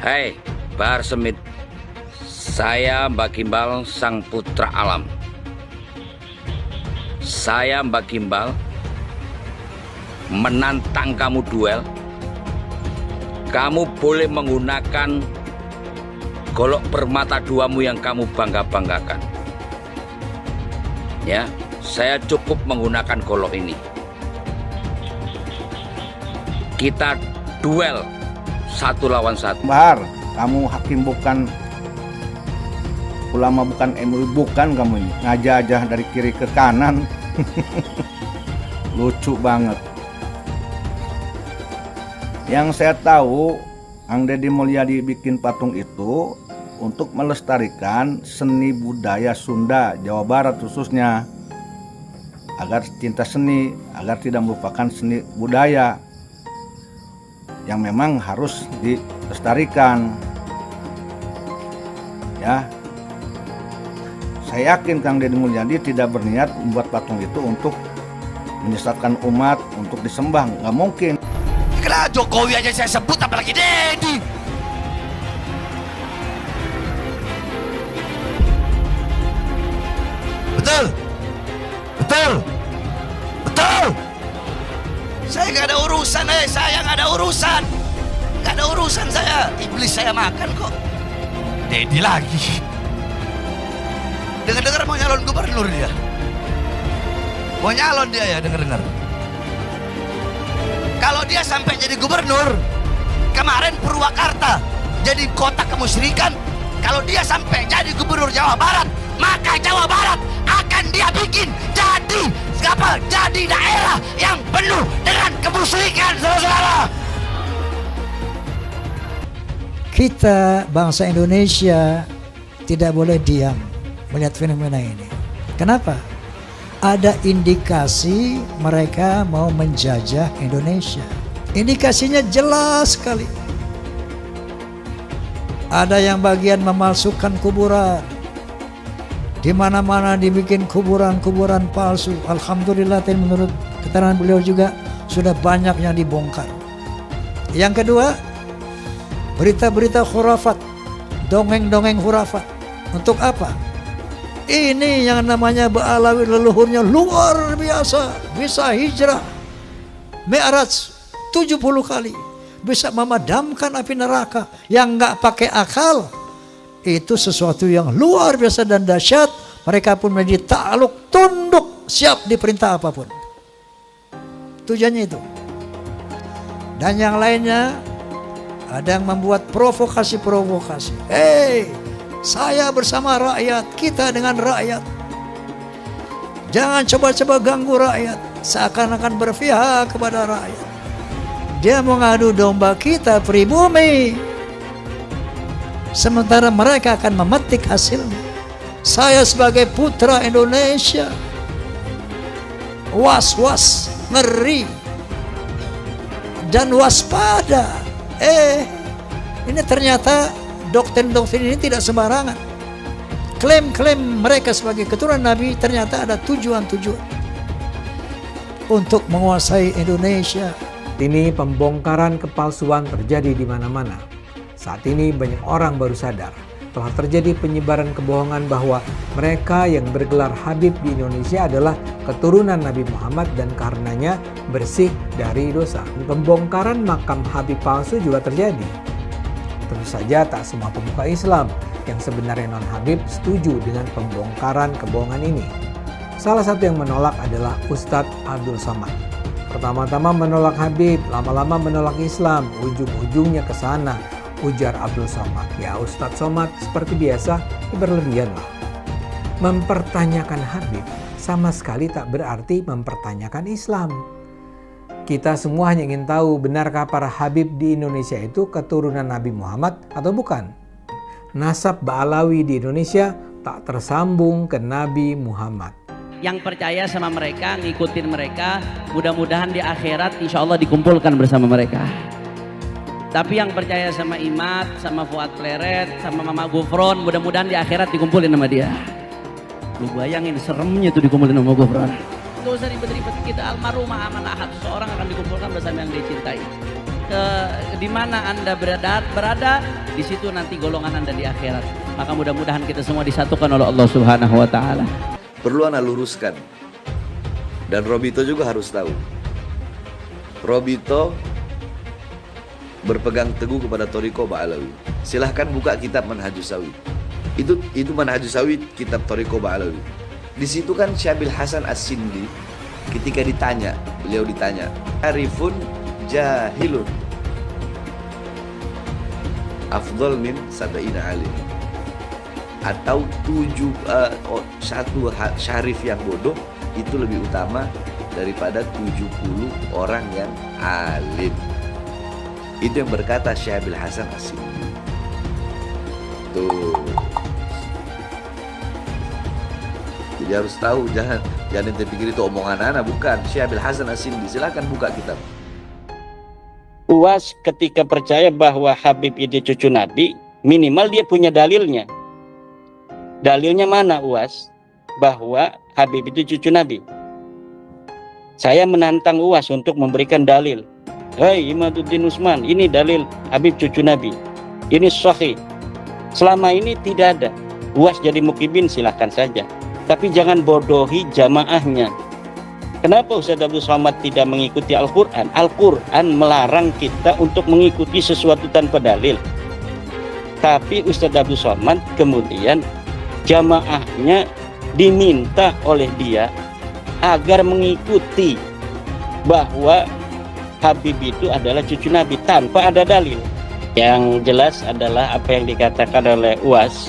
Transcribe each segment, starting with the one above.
Hai, Bahar Semit. Saya Mbak Gimbal, sang putra alam. Saya Mbak Gimbal menantang kamu duel. Kamu boleh menggunakan golok permata duamu yang kamu bangga-banggakan. Ya, saya cukup menggunakan golok ini. Kita duel 1 lawan 1. Bahar, kamu hakim bukan, ulama bukan, MUI bukan, kamu ini ngajah-ajah dari kiri ke kanan. Lucu banget. Yang saya tahu, Ang Deddy Mulyadi bikin patung itu untuk melestarikan seni budaya Sunda, Jawa Barat khususnya, agar cinta seni, agar tidak melupakan seni budaya yang memang harus dilestarikan. Ya, saya yakin Kang Deddy Mulyadi tidak berniat membuat patung itu untuk menyesatkan umat, untuk disembah, nggak mungkin. Kenapa Jokowi aja saya sebut, apalagi Deddy? Betul, betul, betul. Saya nggak ada urusan, saya nggak ada urusan, nggak ada urusan saya. Iblis saya makan kok. Deddy lagi. Dengar-dengar mau nyalon gubernur dia. Mau nyalon dia ya, dengar-dengar. Kalau dia sampai jadi gubernur, kemarin Purwakarta jadi kota kemusyrikan. Kalau dia sampai jadi gubernur Jawa Barat, maka Jawa Barat akan dia bikin jadi apa? Jadi daerah yang penuh dengan kemusyrikan, saudara-saudara. Kita bangsa Indonesia tidak boleh diam melihat fenomena ini. Kenapa? Ada indikasi mereka mau menjajah Indonesia. Indikasinya jelas sekali. Ada yang bagian memalsukan kuburan. Di mana-mana dibikin kuburan-kuburan palsu. Alhamdulillah, menurut keterangan beliau juga sudah banyak yang dibongkar. Yang kedua, berita-berita khurafat, dongeng-dongeng khurafat. Untuk apa? Ini yang namanya Ba'alawi, leluhurnya luar biasa, bisa hijrah Mi'raj 70 kali, bisa memadamkan api neraka yang nggak pakai akal. Itu sesuatu yang luar biasa dan dahsyat. Mereka pun menjadi takluk, tunduk, siap diperintah apapun. Tujuannya itu. Dan yang lainnya, ada yang membuat provokasi-provokasi. Saya bersama rakyat, kita dengan rakyat. Jangan coba-coba ganggu rakyat, seakan-akan berpihak kepada rakyat. Dia mengadu domba kita pribumi, sementara mereka akan memetik hasilnya. Saya sebagai putra Indonesia, was-was, ngeri, dan waspada. Ini ternyata doktrin-doktrin ini tidak sembarangan. Klaim-klaim mereka sebagai keturunan Nabi ternyata ada tujuan-tujuan untuk menguasai Indonesia. Ini pembongkaran kepalsuan terjadi di mana-mana. Saat ini banyak orang baru sadar telah terjadi penyebaran kebohongan bahwa mereka yang bergelar Habib di Indonesia adalah keturunan Nabi Muhammad dan karenanya bersih dari dosa. Pembongkaran makam Habib palsu juga terjadi. Tentu saja tak semua pemuka Islam yang sebenarnya non-Habib setuju dengan pembongkaran kebohongan ini. Salah satu yang menolak adalah Ustadz Abdul Somad. Pertama-tama menolak Habib, lama-lama menolak Islam, ujung-ujungnya ke sana, ujar Abdul Somad. Ya, Ustadz Somad seperti biasa berlebihan lah. Mempertanyakan Habib sama sekali tak berarti mempertanyakan Islam. Kita semua hanya ingin tahu, benarkah para Habib di Indonesia itu keturunan Nabi Muhammad atau bukan? Nasab Ba'alawi di Indonesia tak tersambung ke Nabi Muhammad. Yang percaya sama mereka, ngikutin mereka, mudah-mudahan di akhirat insya Allah dikumpulkan bersama mereka. Tapi yang percaya sama Imat, sama Fuad Pleret, sama Mama Gufron, mudah-mudahan di akhirat dikumpulin sama dia. Lu bayangin seremnya tuh dikumpulin sama Gufron. Gak usah ribet-ribet, kita almarhumah aman ahad, seseorang akan dikumpulkan bersama yang dia cintai. di mana Anda berada, di situ nanti golongan Anda di akhirat. Maka mudah-mudahan kita semua disatukan oleh Allah Subhanahu wa taala. Perlu ana luruskan. Dan Robito juga harus tahu. Robito berpegang teguh kepada Thariqah Ba'alawi. Silahkan buka kitab Manhajus Sawi. Itu Manhajus Sawi, kitab Thariqah Ba'alawi. Di situ kan Syabil Hasan As-Sindi ketika beliau ditanya, "Arifun jahilun afdal min sab'ina alim." Atau satu syarif yang bodoh itu lebih utama daripada 70 orang yang alim. Itu yang berkata Syabil Hasan As-Sindi. Tuh. Jadi harus tahu, jangan ente pikir itu omongan anak, bukan. Syabil Hasan As-Sindi, silakan buka kitab. UAS ketika percaya bahwa Habib itu cucu Nabi, minimal dia punya dalilnya. Dalilnya mana UAS? Bahwa Habib itu cucu Nabi. Saya menantang UAS untuk memberikan dalil. Hei Imaduddin Usman, ini dalil Habib cucu Nabi. Ini sahih. Selama ini tidak ada. UAS jadi mukibin silahkan saja. Tapi jangan bodohi jamaahnya. Kenapa Ustaz Abdul Somad tidak mengikuti Al-Quran? Al-Quran melarang kita untuk mengikuti sesuatu tanpa dalil. Tapi Ustaz Abdul Somad kemudian jamaahnya diminta oleh dia agar mengikuti bahwa Habib itu adalah cucu Nabi tanpa ada dalil. Yang jelas adalah apa yang dikatakan oleh UAS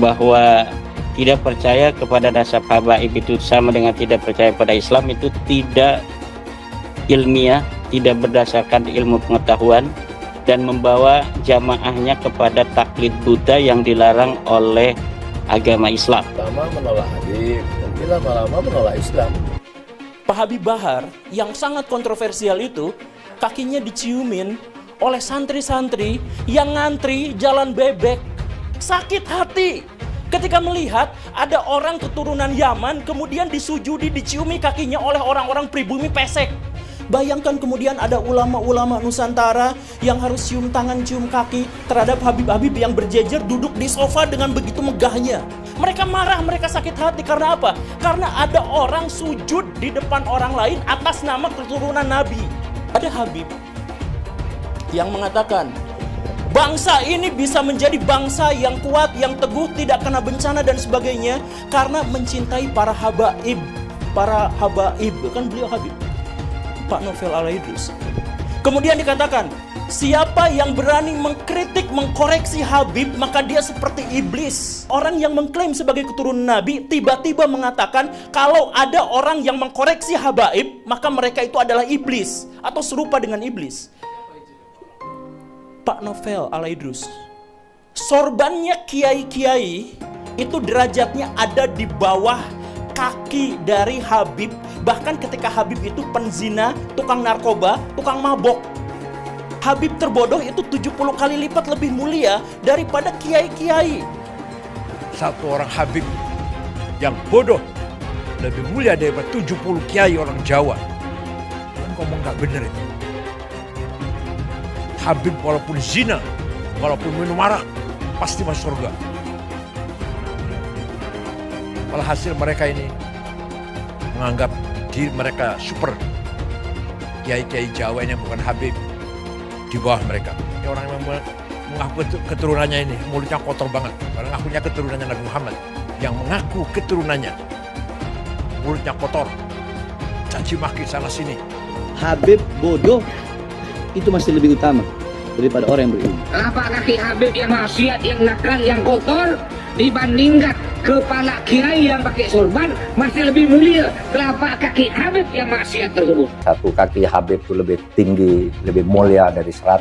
bahwa tidak percaya kepada nasab habaib itu sama dengan tidak percaya pada Islam, itu tidak ilmiah, tidak berdasarkan ilmu pengetahuan, dan membawa jamaahnya kepada taklid buta yang dilarang oleh agama Islam. Lama menolak Habib, nanti lama-lama menolak Islam. Pak Habib Bahar yang sangat kontroversial itu kakinya diciumin oleh santri-santri yang ngantri jalan bebek. Sakit hati ketika melihat ada orang keturunan Yaman kemudian disujudi, diciumi kakinya oleh orang-orang pribumi pesek. Bayangkan kemudian ada ulama-ulama Nusantara yang harus cium tangan, cium kaki terhadap Habib-Habib yang berjejer duduk di sofa dengan begitu megahnya. Mereka marah, mereka sakit hati. Karena apa? Karena ada orang sujud di depan orang lain atas nama keturunan Nabi. Ada Habib yang mengatakan, bangsa ini bisa menjadi bangsa yang kuat, yang teguh, tidak kena bencana dan sebagainya karena mencintai para habaib. Para habaib, kan beliau Habib, Pak Novel Al-Idrus. Kemudian dikatakan, siapa yang berani mengkritik, mengkoreksi Habib, maka dia seperti iblis. Orang yang mengklaim sebagai keturunan Nabi tiba-tiba mengatakan kalau ada orang yang mengkoreksi habaib, maka mereka itu adalah iblis atau serupa dengan iblis. Pak Novel Al-Idrus. Sorbannya kiai-kiai itu derajatnya ada di bawah kaki dari Habib. Bahkan ketika Habib itu penzina, tukang narkoba, tukang mabok. Habib terbodoh itu 70 kali lipat lebih mulia daripada kiai-kiai. Satu orang Habib yang bodoh lebih mulia daripada 70 kiai orang Jawa. Kan ngomong gak bener itu. Habib walaupun zina, walaupun minum arak, pasti masuk surga. Walhasil mereka ini menganggap diri mereka super. Kiai-kiai Jawa ini bukan Habib, di bawah mereka. Ini orang yang mengaku keturunannya ini, mulutnya kotor banget. Karena ngakunya keturunannya Nabi Muhammad. Yang mengaku keturunannya, mulutnya kotor. Caci maki sana sini. Habib bodoh itu masih lebih utama daripada orang yang berilmu. Kenapa kaki Habib yang maksiat, yang nakal, yang kotor dibandingkan kepala kiai yang pakai sorban masih lebih mulia? Kenapa kaki Habib yang maksiat tersebut? Satu kaki Habib itu lebih tinggi, lebih mulia dari 70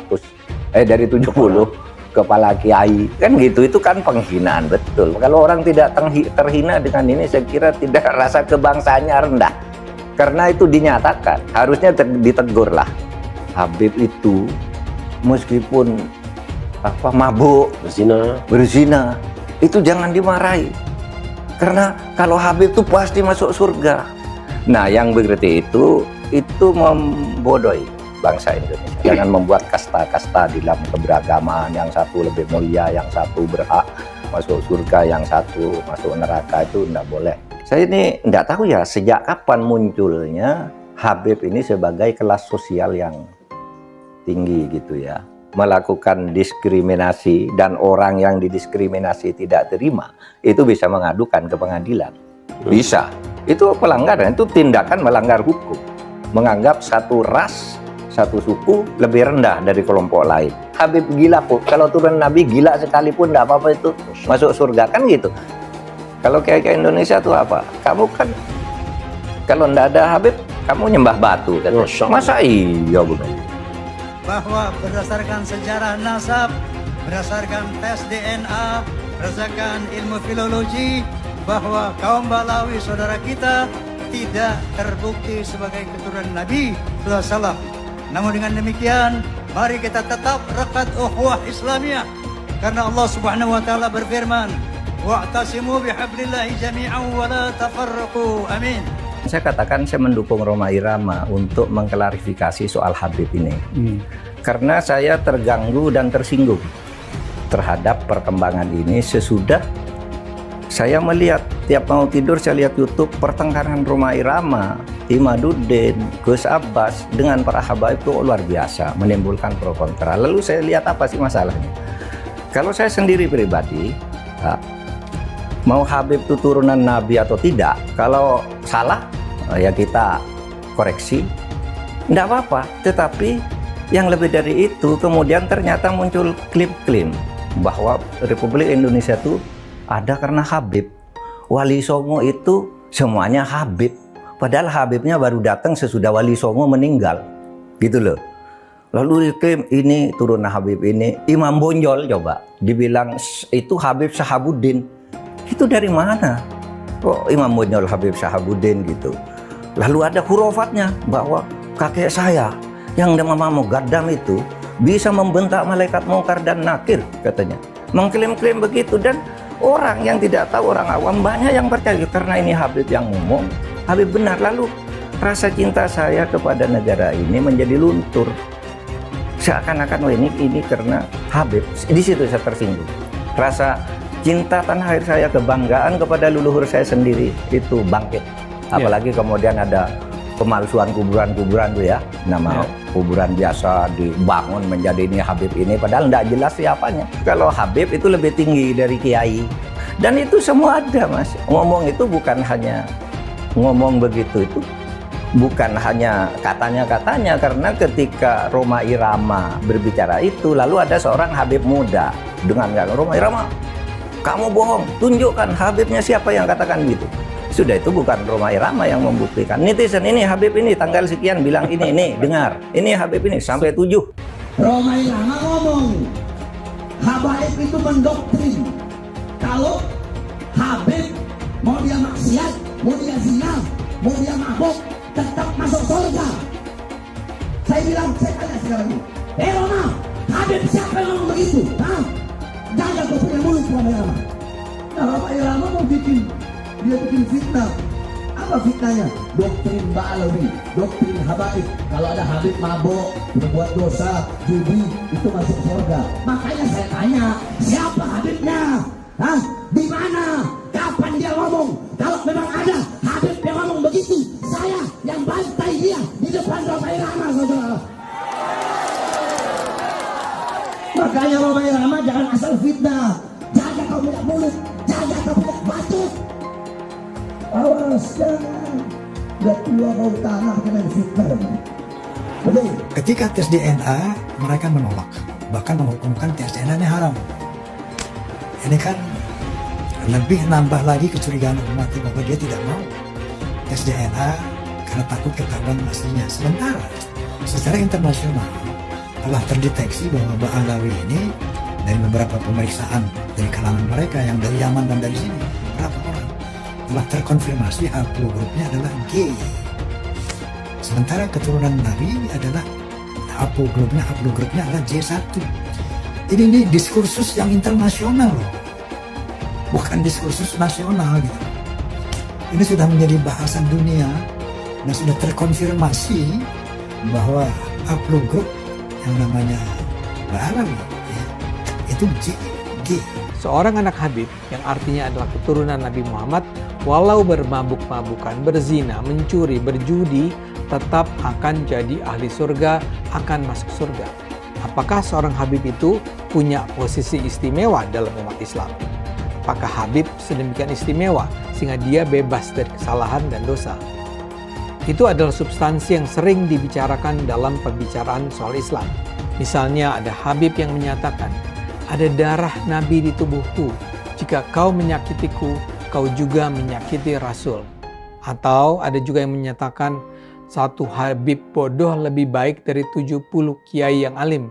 kepala kiai. Kan gitu, itu kan penghinaan betul. Kalau orang tidak terhina dengan ini, saya kira tidak, rasa kebangsaannya rendah. Karena itu dinyatakan, harusnya ditegur lah. Habib itu meskipun mabuk, berzina, itu jangan dimarahi. Karena kalau Habib itu pasti masuk surga. Nah, yang berarti itu membodohi. bangsa Indonesia. Jangan membuat kasta-kasta di dalam keberagaman, yang satu lebih mulia, yang satu berhak masuk surga, yang satu masuk neraka, itu tidak boleh. Saya ini tidak tahu ya sejak kapan munculnya Habib ini sebagai kelas sosial yang tinggi gitu ya, melakukan diskriminasi, dan orang yang didiskriminasi tidak terima itu bisa mengadukan ke pengadilan. Bisa. Itu pelanggaran, itu tindakan melanggar hukum. Menganggap satu ras, satu suku lebih rendah dari kelompok lain. Habib gila kok, kalau turun Nabi gila sekalipun tidak apa-apa itu masuk surga, kan gitu. Kalau kayak Indonesia tuh apa? Kamu kan kalau tidak ada Habib, kamu nyembah batu kan? Masa iya begitu? Bahwa berdasarkan sejarah nasab, berdasarkan tes DNA, berdasarkan ilmu filologi, bahwa kaum Balawi saudara kita tidak terbukti sebagai keturunan Nabi SAW. Namun dengan demikian, mari kita tetap rekat ukhuwah Islamiyah, karena Allah Subhanahu wa taala berfirman, wa'tasimu bihablillahi jami'an wa la tafarraqu. Amin. Saya katakan saya mendukung Rhoma Irama untuk mengklarifikasi soal Habib ini. Karena saya terganggu dan tersinggung terhadap perkembangan ini sesudah saya melihat tiap mau tidur saya lihat YouTube pertengkaran Rhoma Irama, Imaduddin, Gus Abbas dengan para habaib itu luar biasa, menimbulkan pro kontra. Lalu saya lihat apa sih masalahnya? Kalau saya sendiri pribadi, mau Habib itu turunan Nabi atau tidak, kalau salah ya kita koreksi, tidak apa-apa. Tetapi yang lebih dari itu, kemudian ternyata muncul klaim-klaim bahwa Republik Indonesia itu ada karena Habib. Wali Songo itu semuanya Habib. Padahal Habibnya baru datang sesudah Wali Songo meninggal. Gitu loh. Lalu diklaim ini turunan Habib ini. Imam Bonjol coba dibilang itu Habib Sahabuddin. Itu dari mana? Kok Imam Bonjol Habib Sahabuddin gitu. Lalu ada hurufatnya bahwa kakek saya yang nama Mugaddam itu bisa membentak malaikat mungkar dan nakir katanya. Mengklaim-klaim begitu, dan orang yang tidak tahu, orang awam banyak yang percaya karena ini Habib yang ngomong, Habib benar. Lalu rasa cinta saya kepada negara ini menjadi luntur. Seakan-akan ini karena Habib. Di situ saya tersinggung. Rasa cinta tanah air saya, kebanggaan kepada leluhur saya sendiri itu bangkit. Apalagi kemudian ada pemalsuan kuburan-kuburan tuh ya, nama kuburan biasa dibangun menjadi ini Habib ini, padahal tidak jelas siapanya. Kalau Habib itu lebih tinggi dari kiai, dan itu semua ada mas. Ngomong itu bukan hanya ngomong begitu, itu bukan hanya katanya-katanya, karena ketika Rhoma Irama berbicara itu, lalu ada seorang Habib muda dengan Rhoma Irama, kamu bohong, tunjukkan Habibnya siapa yang katakan gitu. Sudah, itu bukan Rhoma Irama yang membuktikan. Netizen ini Habib ini tanggal sekian bilang ini dengar. Ini Habib ini sampai 7. Rhoma Irama ngomong, habaib itu mendoktrin. Kalau Habib mau dia maksiat, mau dia zina, mau dia mabuk, tetap masuk surga. Saya bilang, saya tanya sekarang ini, Rhoma, Habib siapa yang ngomong begitu? Jangan kau punya mulut Rhoma Irama. Nah, Rhoma Irama mau dia bikin fitnah. Apa fitnahnya? Doktrin Ba'alawi, doktrin habaib. Kalau ada Habib mabuk, berbuat dosa, judi, itu masuk surga. Makanya saya tanya, siapa Habibnya? Di mana? Kapan dia ngomong? Kalau memang ada Habib yang ngomong begitu, saya yang bantai dia di depan Rhoma Irama, saudara. Makanya Rhoma Irama jangan asal fitnah. Jaga kau punya mulut, jaga kau punya batu. Awas, jangan. Udah tua kau tanah kena fitnah. Ketika tes DNA, mereka menolak, bahkan menghukumkan tes DNA ini haram. Ini kan lebih nambah lagi kecurigaan umat bahwa dia tidak mau tes DNA karena takut ketahuan aslinya. Sementara secara internasional telah terdeteksi bahwa Ba'alawi ini dari beberapa pemeriksaan dari kalangan mereka yang dari Yaman dan dari sini, berapa orang telah terkonfirmasi haplogrupnya adalah G. Sementara keturunan Nabi adalah haplogrupnya adalah J1. Ini diskursus yang internasional loh, bukan diskursus nasional gitu. Ini sudah menjadi bahasan dunia dan sudah terkonfirmasi bahwa upload grup yang namanya Bahalam ya. Itu G. Seorang anak Habib yang artinya adalah keturunan Nabi Muhammad, walau bermabuk-mabukan, berzina, mencuri, berjudi, tetap akan jadi ahli surga, akan masuk surga. Apakah seorang Habib itu punya posisi istimewa dalam umat Islam? Apakah Habib sedemikian istimewa sehingga dia bebas dari kesalahan dan dosa? Itu adalah substansi yang sering dibicarakan dalam pembicaraan soal Islam. Misalnya ada Habib yang menyatakan, ada darah Nabi di tubuhku. Jika kau menyakitiku, kau juga menyakiti Rasul. Atau ada juga yang menyatakan, satu Habib bodoh lebih baik dari 70 kiai yang alim.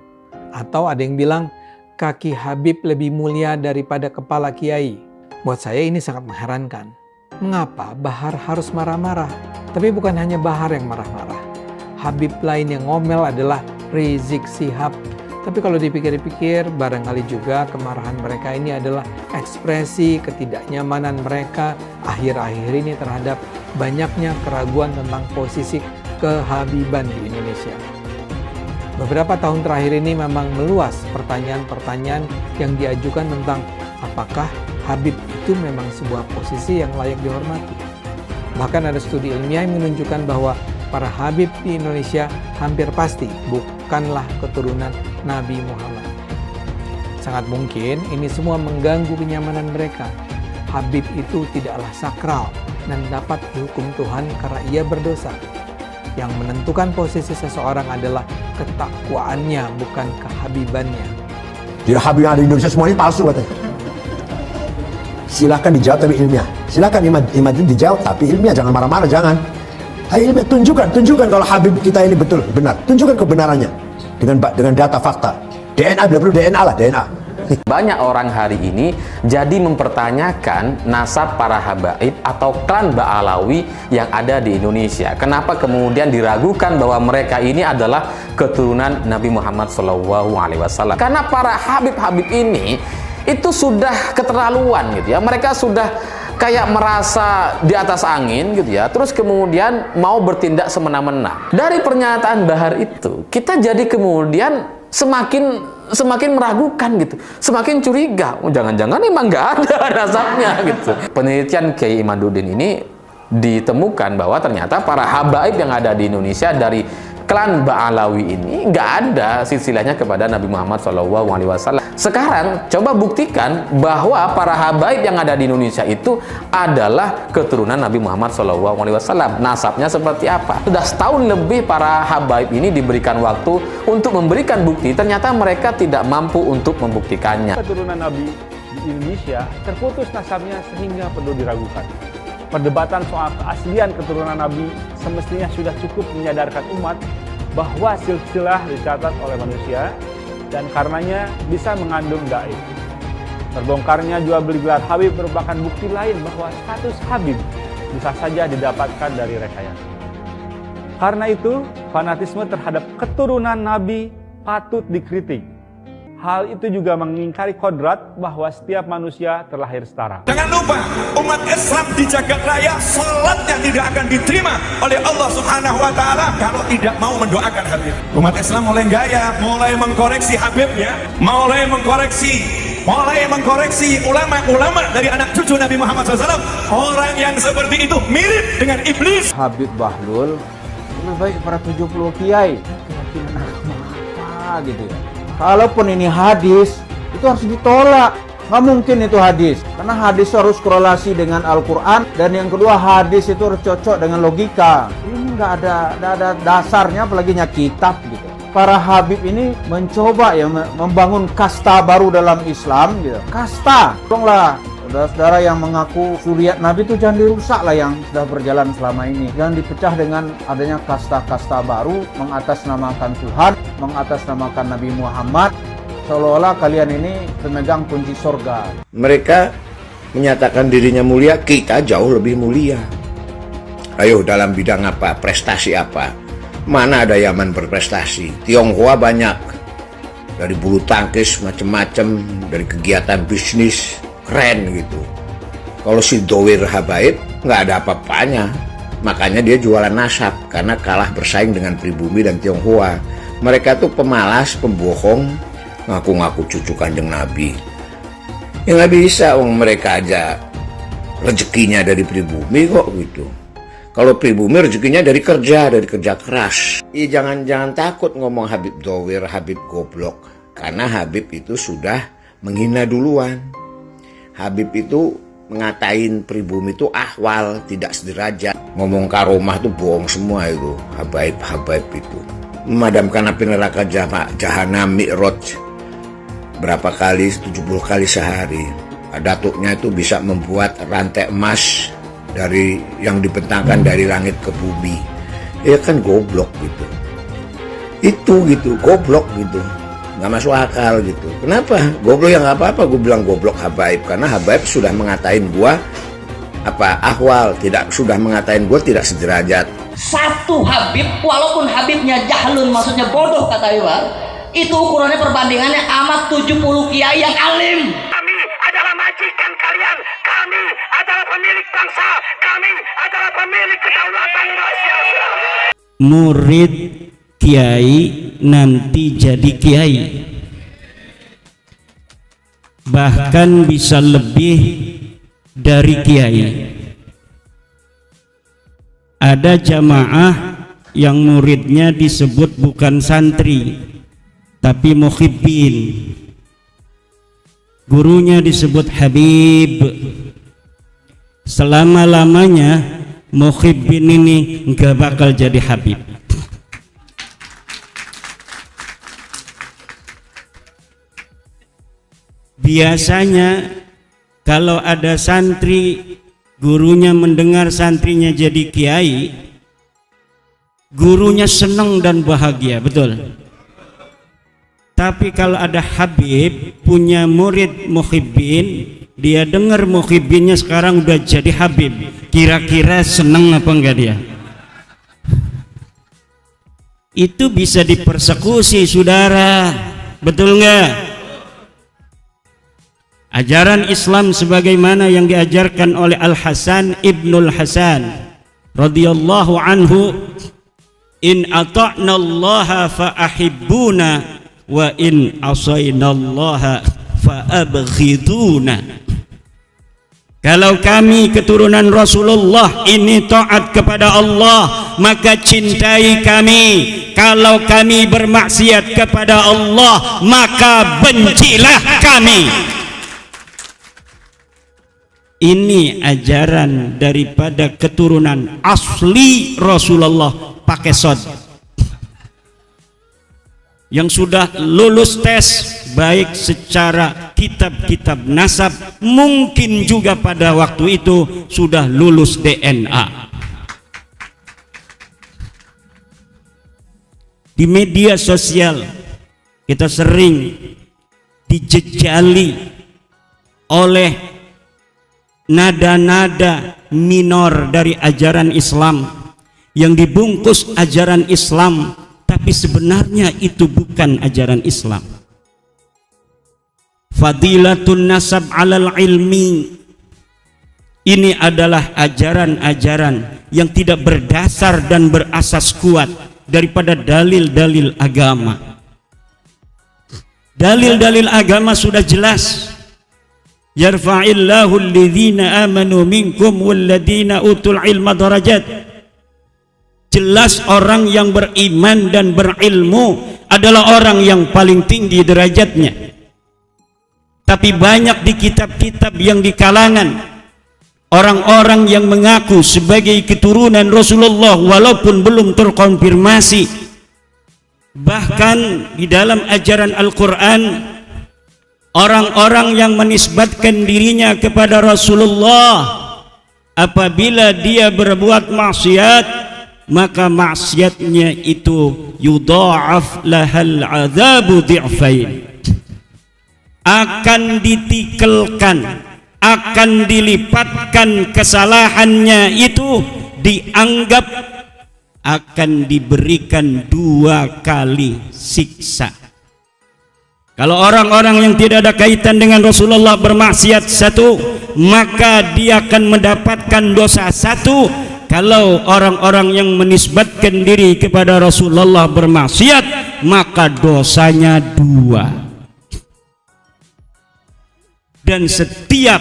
Atau ada yang bilang, kaki Habib lebih mulia daripada kepala kiai. Buat saya ini sangat mengherankan. Mengapa Bahar harus marah-marah? Tapi bukan hanya Bahar yang marah-marah. Habib lain yang ngomel adalah Rizik Syihab. Tapi kalau dipikir-pikir, barangkali juga kemarahan mereka ini adalah ekspresi ketidaknyamanan mereka akhir-akhir ini terhadap banyaknya keraguan tentang posisi kehabiban di Indonesia. Beberapa tahun terakhir ini memang meluas pertanyaan-pertanyaan yang diajukan tentang apakah Habib itu memang sebuah posisi yang layak dihormati. Bahkan ada studi ilmiah yang menunjukkan bahwa para Habib di Indonesia hampir pasti bukanlah keturunan Nabi Muhammad. Sangat mungkin ini semua mengganggu kenyamanan mereka. Habib itu tidaklah sakral dan dapat dihukum Tuhan karena ia berdosa. Yang menentukan posisi seseorang adalah ketakwaannya, bukan kehabibannya. Jadi Habib yang ada di Indonesia semuanya palsu katanya. Silakan dijawab tapi ilmiah. Silakan imam itu dijawab tapi ilmiah, jangan marah-marah, jangan. Ayo ilmiah, tunjukkan kalau Habib kita ini betul benar. Tunjukkan kebenarannya dengan data fakta. DNA, tidak perlu DNA lah, DNA. Banyak orang hari ini jadi mempertanyakan nasab para habaib atau klan Ba'alawi yang ada di Indonesia. Kenapa kemudian diragukan bahwa mereka ini adalah keturunan Nabi Muhammad SAW? Karena para habib-habib ini itu sudah keterlaluan gitu ya. Mereka sudah kayak merasa di atas angin gitu ya. Terus kemudian mau bertindak semena-mena. Dari pernyataan Bahar itu, kita jadi kemudian semakin meragukan gitu, semakin curiga. Oh, jangan-jangan emang nggak ada nasabnya gitu. Penelitian Kiai Imaduddin ini ditemukan bahwa ternyata para habaib yang ada di Indonesia dari klan Ba'alawi ini nggak ada silsilahnya kepada Nabi Muhammad SAW. Sekarang coba buktikan bahwa para habaib yang ada di Indonesia itu adalah keturunan Nabi Muhammad SAW. Nasabnya seperti apa? Sudah setahun lebih para habaib ini diberikan waktu untuk memberikan bukti, ternyata mereka tidak mampu untuk membuktikannya. Keturunan Nabi di Indonesia terputus nasabnya sehingga perlu diragukan. Perdebatan soal keaslian keturunan Nabi semestinya sudah cukup menyadarkan umat bahwa silsilah dicatat oleh manusia dan karenanya bisa mengandung gaib. Terbongkarnya jual beli gelar Habib merupakan bukti lain bahwa status Habib bisa saja didapatkan dari rekayasa. Karena itu, fanatisme terhadap keturunan Nabi patut dikritik. Hal itu juga mengingkari kodrat bahwa setiap manusia terlahir setara. Jangan lupa, umat Islam di jagat raya salatnya tidak akan diterima oleh Allah Subhanahu wa Ta'ala kalau tidak mau mendoakan Habib. Umat Islam mulai gaya, mulai mengkoreksi Habibnya, mulai mengkoreksi ulama-ulama dari anak cucu Nabi Muhammad SAW. Orang yang seperti itu mirip dengan iblis. Habib Bahlul lebih baik para 70 kiai. Keyakinan agama apa gitu ya. Kalaupun ini hadis, itu harus ditolak. Nggak mungkin itu hadis. Karena hadis harus korelasi dengan Al-Quran. Dan yang kedua, hadis itu harus cocok dengan logika. Ini nggak ada dasarnya, apalagi kitab gitu. Para habib ini mencoba ya membangun kasta baru dalam Islam gitu. Kasta. Tolonglah saudara-saudara yang mengaku suriat Nabi itu jangan dirusak lah yang sudah berjalan selama ini. Jangan dipecah dengan adanya kasta-kasta baru, mengatasnamakan Tuhan, mengatasnamakan Nabi Muhammad, seolah-olah kalian ini pemegang kunci surga. Mereka menyatakan dirinya mulia, kita jauh lebih mulia. Ayo dalam bidang apa, prestasi apa? Mana ada Yaman berprestasi? Tionghoa banyak. Dari bulu tangkis macam-macam, dari kegiatan bisnis, keren gitu. Kalau si Dowir Habaib nggak ada apa-apanya. Makanya dia jualan nasab, karena kalah bersaing dengan pribumi dan Tionghoa. Mereka tuh pemalas, pembohong, ngaku-ngaku cucu Kanjeng Nabi. Ya nggak bisa, mereka aja rezekinya dari pribumi kok gitu. Kalau pribumi rezekinya dari kerja keras. Jangan takut ngomong Habib Dhowir, Habib goblok. Karena Habib itu sudah menghina duluan. Habib itu ngatain pribumi itu ahwal, tidak sederajat. Ngomong karomah itu bohong semua itu. Habaib itu. Memadamkan api neraka jahanam mi'raj berapa kali, 70 kali sehari. Datuknya itu bisa membuat rantai emas dari yang dibentangkan dari langit ke bumi. Ya kan goblok gitu. Itu gitu, goblok gitu. Nggak masuk akal gitu. Kenapa? Goblok ya nggak apa-apa, gue bilang goblok Habaib. Karena Habaib sudah mengatain gua ahwal, sudah mengatain gua tidak sederajat. Satu Habib, walaupun Habibnya jahlun, maksudnya bodoh kata Iwan, itu ukurannya perbandingannya amat 70 kiai yang alim. Kami adalah majikan kalian, kami adalah pemilik bangsa, kami adalah pemilik kedaulatan Indonesia. Murid kiai nanti jadi kiai, bahkan bisa lebih dari kiai. Ada jamaah yang muridnya disebut bukan santri tapi muhibbin, gurunya disebut Habib. Selama-lamanya muhibbin ini nggak bakal jadi Habib. Biasanya kalau ada santri, gurunya mendengar santrinya jadi kiai, gurunya senang dan bahagia, betul. Tapi kalau ada Habib punya murid muhibbin, dia dengar muhibbinnya sekarang udah jadi Habib, kira-kira senang apa enggak dia? Itu bisa dipersekusi, saudara, betul enggak? Ajaran Islam sebagaimana yang diajarkan oleh Al-Hasan Ibnul Hasan radhiyallahu anhu, in ata'na Allah fa ahibbuna wa in asayna Allah fa abghiduna. Kalau kami keturunan Rasulullah ini taat kepada Allah, maka cintai kami. Kalau kami bermaksiat kepada Allah, maka bencilah kami. Ini ajaran daripada keturunan asli Rasulullah pakai sod, yang sudah lulus tes baik secara kitab-kitab nasab, mungkin juga pada waktu itu sudah lulus DNA. Di media sosial kita sering dijejali oleh nada-nada minor dari ajaran Islam yang dibungkus ajaran Islam, tapi sebenarnya itu bukan ajaran Islam. Fadilatun nasab alal ilmi, ini adalah ajaran-ajaran yang tidak berdasar dan berasas kuat daripada dalil-dalil agama. Dalil-dalil agama sudah jelas. Yarfa'illahu alladhina amanu minkum walladhina utul ilma darajat. Jelas orang yang beriman dan berilmu adalah orang yang paling tinggi derajatnya. Tapi banyak di kitab-kitab yang di kalangan orang-orang yang mengaku sebagai keturunan Rasulullah walaupun belum terkonfirmasi. Bahkan di dalam ajaran Al-Quran, orang-orang yang menisbatkan dirinya kepada Rasulullah, apabila dia berbuat maksiat, maka maksiatnya itu yudha'af lahal adzabu dhi'fain, akan ditikelkan, akan dilipatkan kesalahannya itu, dianggap akan diberikan 2 kali siksa. Kalau orang-orang yang tidak ada kaitan dengan Rasulullah bermaksiat 1, maka dia akan mendapatkan dosa 1. kalau orang-orang yang menisbatkan diri kepada Rasulullah bermaksiat, maka dosanya 2. Dan setiap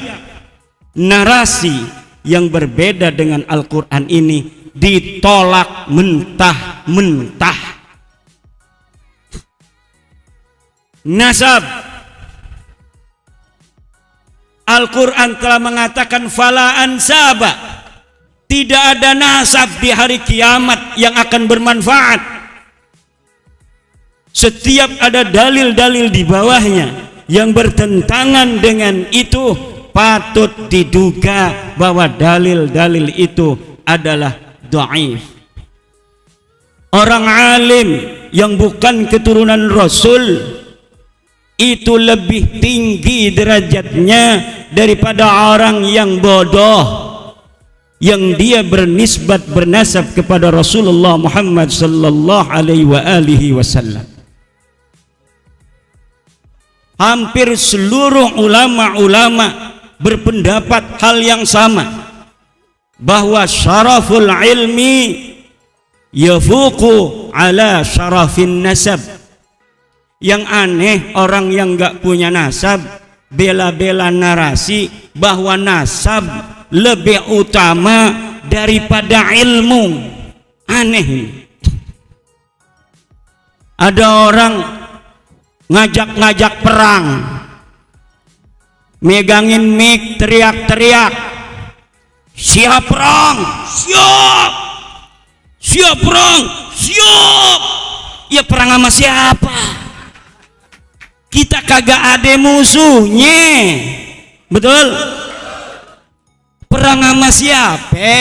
narasi yang berbeda dengan Al-Quran ini ditolak mentah-mentah. Nasab, Al-Quran telah mengatakan fala ansaba, tidak ada nasab di hari kiamat yang akan bermanfaat. Setiap ada dalil-dalil di bawahnya yang bertentangan dengan itu, patut diduga bahwa dalil-dalil itu adalah dhaif. Orang alim yang bukan keturunan Rasul itu lebih tinggi derajatnya daripada orang yang bodoh yang dia bernisbat bernasab kepada Rasulullah Muhammad sallallahu alaihi wasallam. Hampir seluruh ulama-ulama berpendapat hal yang sama, bahwa syaraful ilmi yafuqu ala syarafin nasab. Yang aneh, orang yang gak punya nasab bela-bela narasi bahwa nasab lebih utama daripada ilmu. Aneh ini. Ada orang ngajak-ngajak perang, megangin mic, teriak-teriak, siap perang, siap, siap perang, siap. Ya perang sama siapa? Kita kagak ada musuhnya, betul? Perang sama siapa?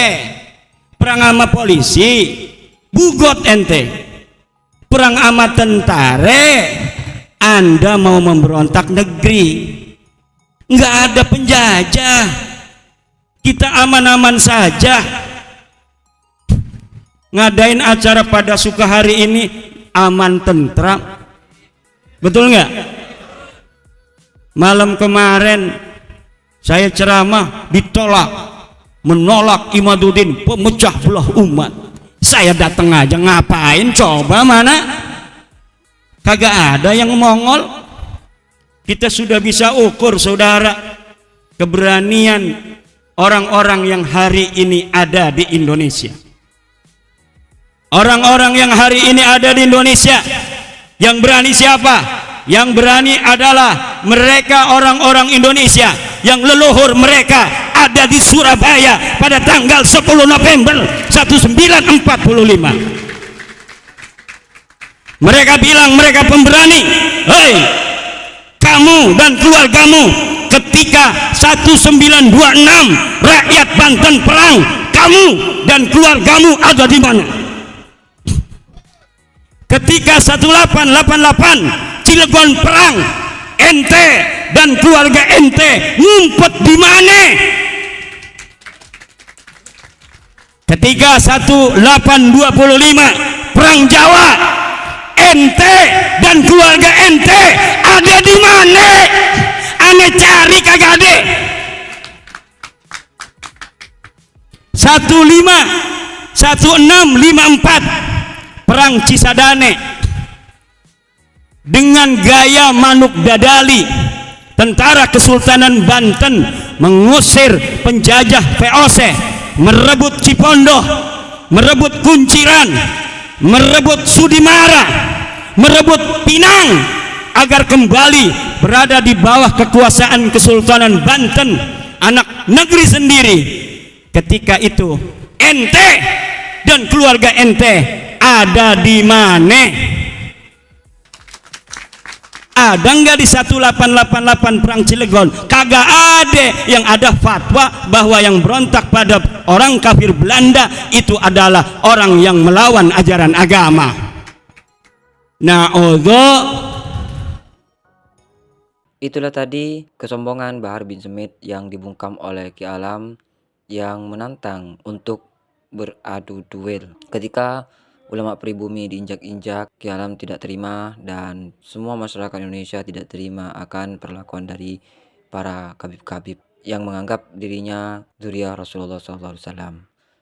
Perang sama polisi, bugot ente. Perang sama tentara, Anda mau memberontak negeri. Nggak ada penjajah, kita aman-aman saja. Ngadain acara pada Sukahari ini aman tentram, betul nggak? Malam kemarin saya ceramah ditolak, menolak Imaduddin, pemecah belah umat. Saya datang aja, ngapain coba, mana? Kagak ada yang mongol. Kita sudah bisa ukur, saudara, keberanian orang-orang yang hari ini ada di Indonesia. Orang-orang yang hari ini ada di Indonesia, yang berani siapa? Yang berani adalah mereka, orang-orang Indonesia yang leluhur mereka ada di Surabaya pada tanggal 10 November 1945. Mereka bilang mereka pemberani. Hei, kamu dan keluargamu, ketika 1926 rakyat Banten perang, kamu dan keluargamu ada di mana? Ketika 1888 Cilegon perang, ente dan keluarga ente ngumpet di mana? Ketika 1825 perang Jawa, ente dan keluarga ente ada di mana? Ane cari kagak ada. 1654 perang Cisadane. Dengan gaya manuk dadali, tentara Kesultanan Banten mengusir penjajah VOC, merebut Cipondoh, merebut Kunciran, merebut Sudimara, merebut Pinang, agar kembali berada di bawah kekuasaan Kesultanan Banten, anak negeri sendiri. Ketika itu ente dan keluarga ente ada di mana? Ada nggak di 1888 perang Cilegon? Kagak ada. Yang ada fatwa bahwa yang berontak pada orang kafir Belanda itu adalah orang yang melawan ajaran agama. Itulah tadi kesombongan Bahar bin Smith yang dibungkam oleh Ki Alam yang menantang untuk beradu duel. Ketika ulama pribumi diinjak-injak, Ki Alam tidak terima dan semua masyarakat Indonesia tidak terima akan perlakuan dari para kabib-kabib yang menganggap dirinya dzurriyyah Rasulullah SAW.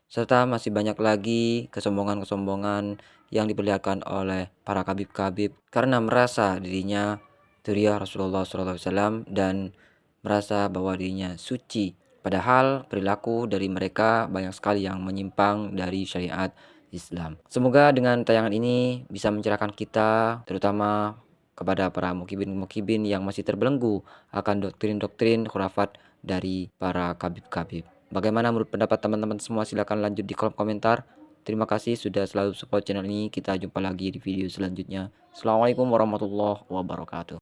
serta masih banyak lagi kesombongan-kesombongan yang diperlihatkan oleh para kabib-kabib karena merasa dirinya dhurriyyah Rasulullah SAW dan merasa bahwa dirinya suci. Padahal perilaku dari mereka banyak sekali yang menyimpang dari syariat Islam. Semoga dengan tayangan ini bisa mencerahkan kita, terutama kepada para mukibin-mukibin yang masih terbelenggu akan doktrin-doktrin khurafat dari para kabib-kabib. Bagaimana menurut pendapat teman-teman semua? Silahkan lanjut di kolom komentar. Terima kasih sudah selalu support channel ini. Kita jumpa lagi di video selanjutnya. Assalamualaikum warahmatullahi wabarakatuh.